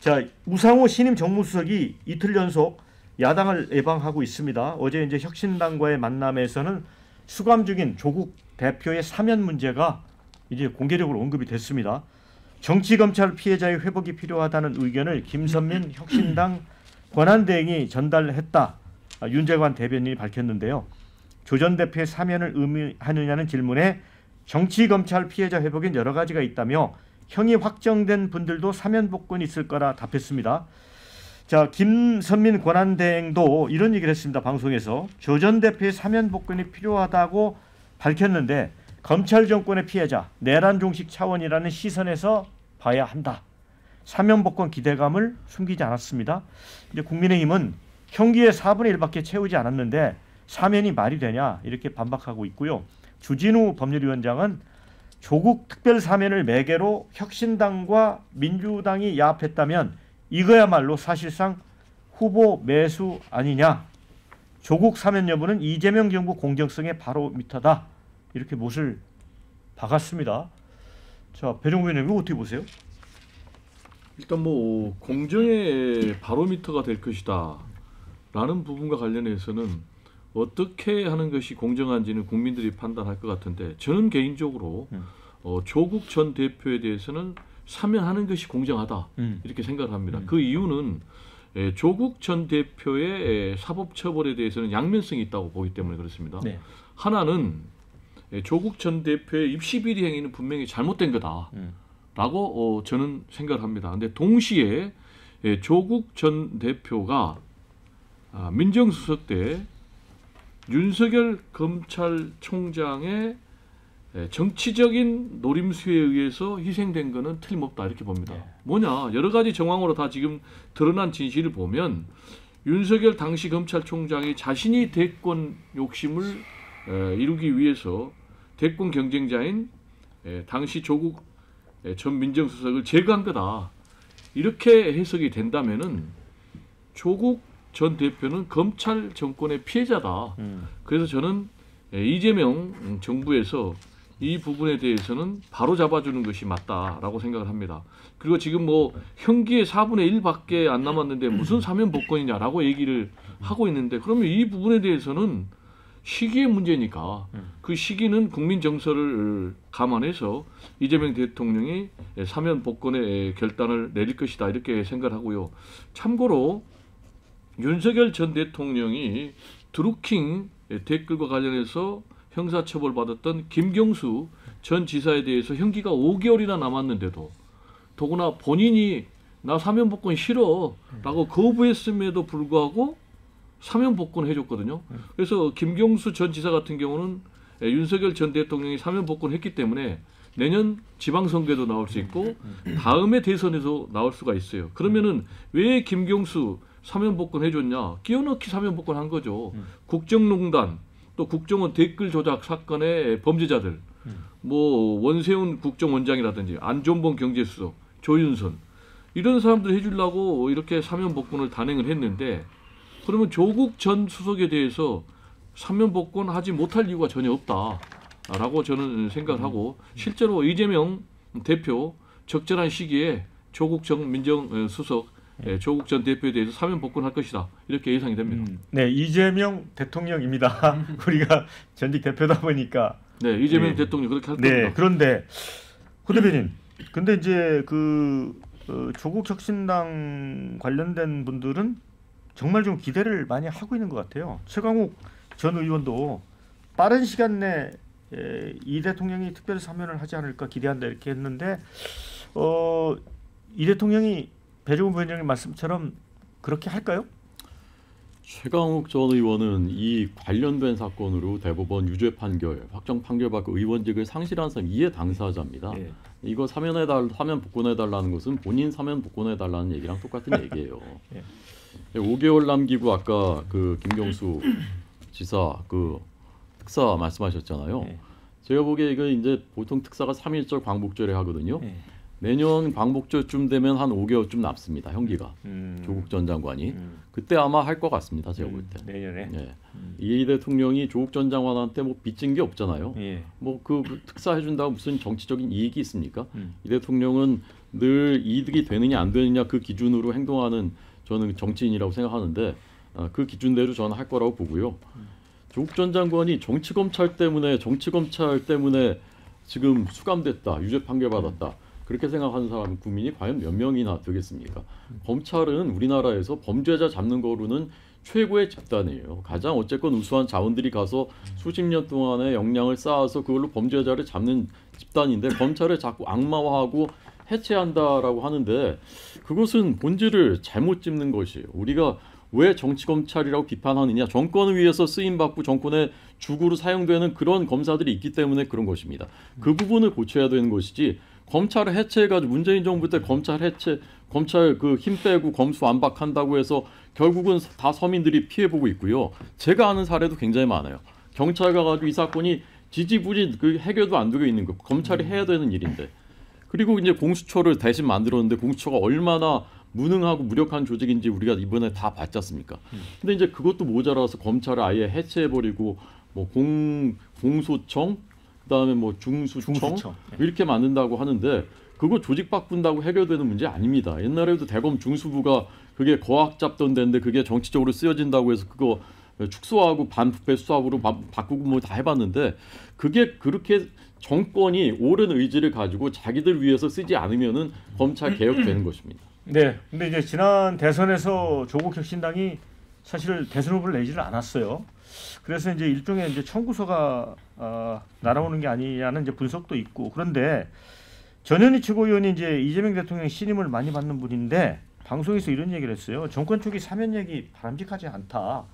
자, 우상호 신임 정무수석이 이틀 연속 야당을 예방하고 있습니다. 어제 이제 혁신당과의 만남에서는 수감 중인 조국 대표의 사면 문제가 이제 공개적으로 언급이 됐습니다. 정치 검찰 피해자의 회복이 필요하다는 의견을 김선민 혁신당 권한대행이 전달했다. 윤재관 대변인이 밝혔는데요. 조 전 대표의 사면을 의미하느냐는 질문에 정치 검찰 피해자 회복엔 여러 가지가 있다며 형이 확정된 분들도 사면 복권이 있을 거라 답했습니다. 자, 김선민 권한대행도 이런 얘기를 했습니다. 방송에서 조 전 대표의 사면 복권이 필요하다고 밝혔는데 검찰 정권의 피해자, 내란 종식 차원이라는 시선에서 봐야 한다. 사면 복권 기대감을 숨기지 않았습니다. 이제 국민의힘은 형기의 4분의 1밖에 채우지 않았는데 사면이 말이 되냐 이렇게 반박하고 있고요. 주진우 법률위원장은 조국 특별 사면을 매개로 혁신당과 민주당이 야합했다면 이거야말로 사실상 후보 매수 아니냐. 조국 사면 여부는 이재명 정부 공정성의 바로미터다. 이렇게 못을 박았습니다. 자, 배종우 의원님 이거 어떻게 보세요? 일단 뭐 공정의 바로미터가 될 것이다 라는 부분과 관련해서는 어떻게 하는 것이 공정한지는 국민들이 판단할 것 같은데 저는 개인적으로 조국 전 대표에 대해서는 사면하는 것이 공정하다 이렇게 생각을 합니다. 그 이유는 조국 전 대표의 사법처벌에 대해서는 양면성이 있다고 보기 때문에 그렇습니다. 네. 하나는 조국 전 대표의 입시비리 행위는 분명히 잘못된 거다라고 저는 생각을 합니다. 근데 동시에 조국 전 대표가 민정수석 때 윤석열 검찰총장의 정치적인 노림수에 의해서 희생된 것은 틀림없다 이렇게 봅니다. 네. 뭐냐 여러 가지 정황으로 다 지금 드러난 진실을 보면 윤석열 당시 검찰총장이 자신이 대권 욕심을 이루기 위해서 대권 경쟁자인 당시 조국 전 민정수석을 제거한 거다. 이렇게 해석이 된다면은 조국 전 대표는 검찰 정권의 피해자다. 그래서 저는 이재명 정부에서 이 부분에 대해서는 바로 잡아주는 것이 맞다라고 생각을 합니다. 그리고 지금 뭐 형기의 4분의 1밖에 안 남았는데 무슨 사면 복권이냐라고 얘기를 하고 있는데 그러면 이 부분에 대해서는 시기의 문제니까 그 시기는 국민 정서를 감안해서 이재명 대통령이 사면 복권의 결단을 내릴 것이다 이렇게 생각을 하고요. 참고로 윤석열 전 대통령이 드루킹 댓글과 관련해서 형사처벌 받았던 김경수 전 지사에 대해서 형기가 5개월이나 남았는데도 더구나 본인이 나 사면 복권 싫어 라고 거부했음에도 불구하고 사면 복권 해줬거든요. 그래서 김경수 전 지사 같은 경우는 윤석열 전 대통령이 사면 복권 했기 때문에 내년 지방선거에도 나올 수 있고 다음에 대선에도 나올 수가 있어요. 그러면은 왜 김경수 사면 복권 해줬냐? 끼워넣기 사면 복권 한 거죠. 국정농단 또 국정원 댓글 조작 사건의 범죄자들 뭐 원세훈 국정원장이라든지 안종범 경제수석 조윤선 이런 사람들 해주려고 이렇게 사면 복권을 단행을 했는데 그러면 조국 전 수석에 대해서 사면 복권 하지 못할 이유가 전혀 없다라고 저는 생각을 하고 실제로 이재명 대표 적절한 시기에 조국 전 민정수석 조국 전 대표에 대해서 사면 복권할 것이다 이렇게 예상이 됩니다. 네, 이재명 대통령입니다. 우리가 전직 대표다 보니까 네, 이재명 대통령 그렇게 할 겁니다. 네, 그런데 hu 대변인, 근데 이제 그 조국 혁신당 관련된 분들은 정말 좀 기대를 많이 하고 있는 것 같아요. 최강욱 전 의원도 빠른 시간 내에 이 대통령이 특별 사면을 하지 않을까 기대한다 이렇게 했는데 이 대통령이 배종우 부위원장님 말씀처럼 그렇게 할까요? 최강욱 전 의원은 이 관련된 사건으로 대법원 유죄 판결, 확정 판결받고 의원직을 상실한 사람 이해 당사자입니다. 네. 이거 사면 복권해달라는 것은 본인 사면 복권해달라는 얘기랑 똑같은 얘기예요. 네. 5개월 남기고 아까 그 김경수 지사 그 특사 말씀하셨잖아요. 네. 제가 보기에 이거 이제 보통 특사가 3.1절 광복절에 하거든요. 네. 내년 광복절쯤 되면 한 5개월쯤 남습니다. 형기가 조국 전 장관이 그때 아마 할 것 같습니다. 제가 볼 때. 내년에. 네. 이 대통령이 조국 전 장관한테 뭐 빚진 게 없잖아요. 예. 뭐 그 특사 해준다고 무슨 정치적인 이익이 있습니까? 이 대통령은 늘 이득이 되느냐 안 되느냐 그 기준으로 행동하는 저는 정치인이라고 생각하는데 그 기준대로 저는 할 거라고 보고요. 조국 전 장관이 정치 검찰 때문에 지금 수감됐다, 유죄 판결 받았다. 그렇게 생각하는 사람 국민이 과연 몇 명이나 되겠습니까? 검찰은 우리나라에서 범죄자 잡는 거로는 최고의 집단이에요. 가장 어쨌건 우수한 자원들이 가서 수십 년 동안의 역량을 쌓아서 그걸로 범죄자를 잡는 집단인데 검찰을 자꾸 악마화하고 해체한다라고 하는데 그것은 본질을 잘못 짚는 것이에요. 우리가 왜 정치 검찰이라고 비판하느냐? 정권을 위해서 쓰임 받고 정권의 주구로 사용되는 그런 검사들이 있기 때문에 그런 것입니다. 그 부분을 고쳐야 되는 것이지. 검찰을 해체해가지고 문재인 정부 때 검찰 해체, 검찰 그 힘 빼고 검수 완박한다고 해서 결국은 다 서민들이 피해보고 있고요. 제가 아는 사례도 굉장히 많아요. 경찰 가가지고 이 사건이 지지부진 그 해결도 안 되고 있는 거. 검찰이 해야 되는 일인데. 그리고 이제 공수처를 대신 만들었는데 공수처가 얼마나 무능하고 무력한 조직인지 우리가 이번에 다 봤지 않습니까? 근데 이제 그것도 모자라서 검찰을 아예 해체해버리고 뭐 공소청 그다음에 뭐 중수청 이렇게 만든다고 하는데 그거 조직 바꾼다고 해결되는 문제 아닙니다. 옛날에도 대검 중수부가 그게 거학 잡던 데인데 그게 정치적으로 쓰여진다고 해서 그거 축소하고 반부패 수사부로 바꾸고 뭐 다 해봤는데 그게 그렇게 정권이 옳은 의지를 가지고 자기들 위해서 쓰지 않으면은 검찰 개혁되는 것입니다. 네. 근데 이제 지난 대선에서 조국 혁신당이 사실 대선 후보를 내지를 않았어요. 그래서 이제 일종의 이제 청구서가 날아오는 게 아니냐는 이제 분석도 있고 그런데 전현희 최고위원이 이제 이재명 대통령 신임을 많이 받는 분인데 방송에서 이런 얘기를 했어요. 정권 초기 사면 얘기 바람직하지 않다.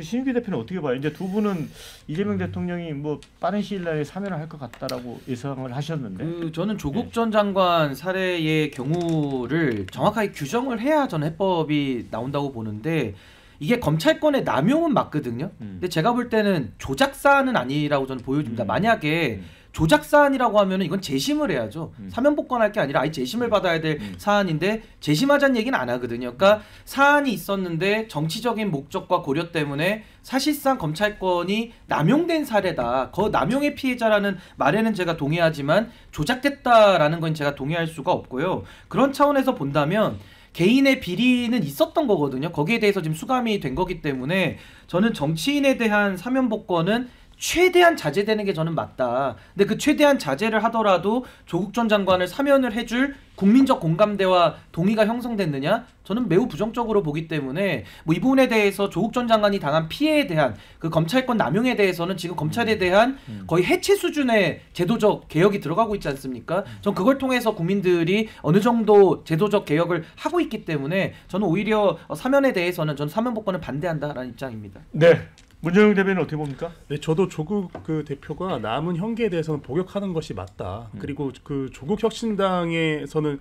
신인규 대표는 어떻게 봐요? 이제 두 분은 이재명 대통령이 뭐 빠른 시일 내에 사면을 할 것 같다라고 예상을 하셨는데. 저는 조국 전 장관 사례의 경우를 정확하게 규정을 해야 저는 해법이 나온다고 보는데 이게 검찰권의 남용은 맞거든요. 근데 제가 볼 때는 조작 사안은 아니라고 저는 보여집니다. 만약에 조작 사안이라고 하면은 이건 재심을 해야죠. 사면 복권할 게 아니라 아예 재심을 받아야 될 사안인데 재심하자는 얘기는 안 하거든요. 그러니까 사안이 있었는데 정치적인 목적과 고려 때문에 사실상 검찰권이 남용된 사례다. 그 남용의 피해자라는 말에는 제가 동의하지만 조작됐다라는 건 제가 동의할 수가 없고요. 그런 차원에서 본다면 개인의 비리는 있었던 거거든요. 거기에 대해서 지금 수감이 된 거기 때문에 저는 정치인에 대한 사면 복권은 최대한 자제되는 게 저는 맞다. 근데 그 최대한 자제를 하더라도 조국 전 장관을 사면을 해줄 국민적 공감대와 동의가 형성됐느냐? 저는 매우 부정적으로 보기 때문에 뭐 이 부분에 대해서 조국 전 장관이 당한 피해에 대한 그 검찰권 남용에 대해서는 지금 검찰에 대한 거의 해체 수준의 제도적 개혁이 들어가고 있지 않습니까? 전 그걸 통해서 국민들이 어느 정도 제도적 개혁을 하고 있기 때문에 저는 오히려 사면에 대해서는 저는 사면 복권을 반대한다라는 입장입니다. 네. 문정용 대변인 어떻게 봅니까? 네, 저도 조국 그 대표가 남은 형기에 대해서는 복역하는 것이 맞다. 그리고 그 조국 혁신당에서는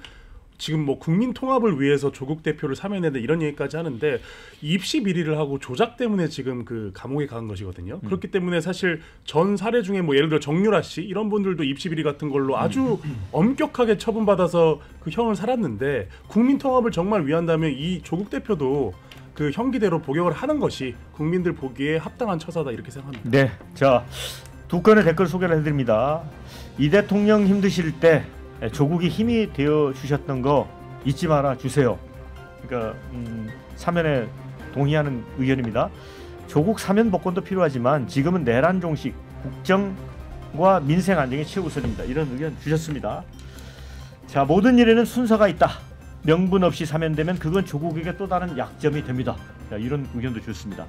지금 뭐 국민 통합을 위해서 조국 대표를 사면해야 이런 얘기까지 하는데 입시 비리를 하고 조작 때문에 지금 그 감옥에 간 것이거든요. 그렇기 때문에 사실 전 사례 중에 뭐 예를 들어 정유라 씨 이런 분들도 입시 비리 같은 걸로 아주 엄격하게 처분받아서 그 형을 살았는데 국민 통합을 정말 위한다면 이 조국 대표도 그 형기대로 복역을 하는 것이 국민들 보기에 합당한 처사다 이렇게 생각합니다. 네, 자, 두 건의 댓글 소개를 해드립니다. 이 대통령 힘드실 때 조국이 힘이 되어 주셨던 거 잊지 말아 주세요. 그러니까 사면에 동의하는 의견입니다. 조국 사면 복권도 필요하지만 지금은 내란 종식, 국정과 민생 안정이 최우선입니다. 이런 의견 주셨습니다. 자, 모든 일에는 순서가 있다. 명분 없이 사면되면 그건 조국에게 또 다른 약점이 됩니다. 자, 이런 의견도 좋습니다.